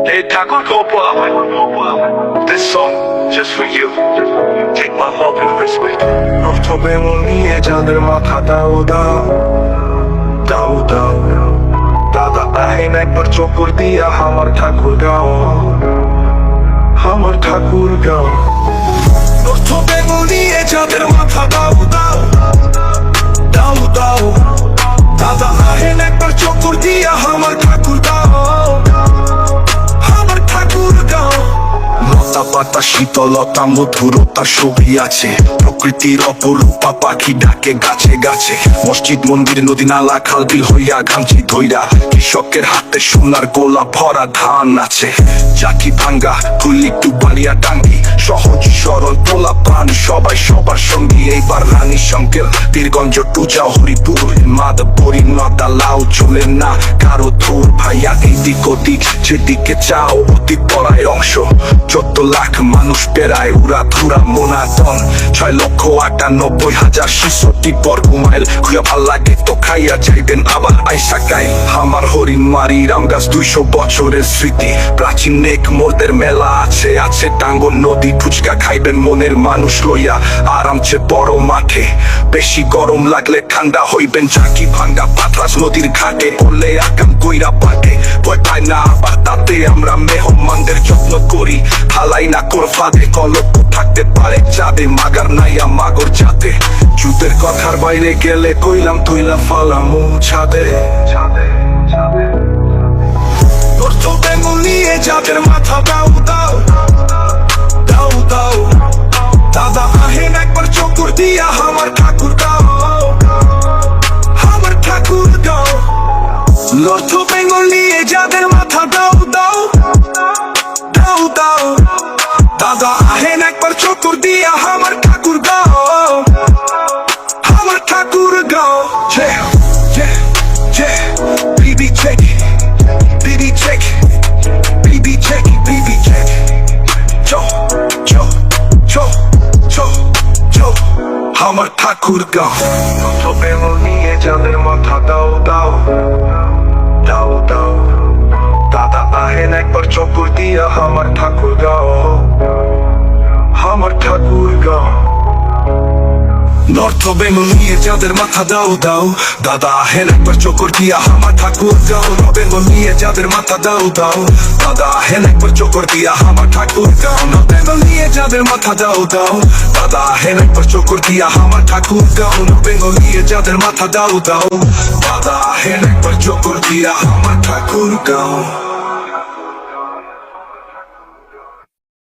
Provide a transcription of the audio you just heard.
Hey, Taco Copa, this song just for you. Take my love and respect. তবে মন নিয়ে যাদের মাথা দাও দাও দাও দাও দাদা আইন একবার চক্কর দিয়া আমার ঠাকুর গাও আমার ঠাকুর গাও তবে মন নিয়ে যাদের মাথা দাও দাও দাও দাও দাদা আইন একবার চক্কর দিয়া আমার ঠাকুর গাও আমার ঠাকুর গাও লতা পাতা শীতলতা মধুরতার ছবি আছে প্রকৃতির অপরূপা পাখি ডাকে গাছে গাছে মসজিদ মন্দির নদী নালা খাল বিল হইয়া ঘামছি ধইরা কৃষকের হাতে সোনার গোলা ভরা ধান আছে চাকি ভাঙ্গা ফুলি ডুবালিয়া টাঙ্গি সহজ সরল পোলা প্রাণ সবাই সবার সঙ্গী এইবার রানী সংকেল তীরগঞ্জ টুজা হরিপুর মাধবপুরি নদা লাউ চলে না কারো ধুর ভাইয়া এইদিক ওদিক যেদিকে চাও অতি পড়ায় অংশ 14 লাখ মানুষ পেরায় উড়া ধুরা মোনাতন 6,98,660 বর্গ মাইল খুঁয়া ভাল লাগে তো খাইয়া যাইবেন আবার আইসা গাই আমার হরিণ মারি রামগাছ 200 বছরের স্মৃতি প্রাচীন নেক মোদের মেলা আছে আছে টাঙ্গন নদী ফুচকা খাইবেন মনের মানুষ লইয়া আরামছে বড় মাঠে বেশি গরম লাগলে ঠান্ডা হইবেন চাকি ভাঙ্গা পাতরাস নদীর ঘাটে পড়লে আকাম কইরা পাটে ভয় পায় না আবার তাতে আমরা মেহমানদের যত্ন করি হালাই না কর ফাঁদে কলপ থাকতে পারে চাঁদে মাগার নাইয়া মাগর চাঁদে জুতের কথার বাইরে গেলে কইলাম তুইলা ফালামু ছাদে ছাদে ছাদে তোর চোখে মুলিয়ে যাদের মাথা দাও দাও দাও দাও দাদা আহেন একবার চক্কর দিয়া আমার ঠাকুর গাও আমার ঠাকুর গাও লর্থ বেঙ্গল নিয়ে যাদের মাথা দাও দাও দাও দাও দাদা আহেন একবার চক্কর দিয়া আমার ঠাকুর গাও আমার ঠাকুর গাও জে জে জে বিবি চেক বিবি চেক বিবি চেক বিবি চেক চো চো চো চো চো আমার ঠাকুর গাও তবে মন নিয়ে যাদের মাথা দাও দাও দাও দাও দাদা আহেন একবার চক্কর দিয়া আমার ঠাকুর গাও আমার ঠাকুর গাও নর্থ বেঙ্গল নিয়ে যাদের মাথা দাও দাও দাদা আহেন একবার চক্কর দিয়া আমার ঠাকুর গাও বেঙ্গল নিয়ে যাদের মাথা দাও দাও দাদা আহেন একবার চক্কর দিয়া আমার ঠাকুর গাও বেঙ্গল নিয়ে যাদের মাথা দাও দাও দাদা আহেন একবার চক্কর দিয়া আমার ঠাকুর গাও বেঙ্গল নিয়ে যাদের মাথা দাও দাও দাদা আহেন একবার চক্কর দিয়া আমার ঠাকুর গাও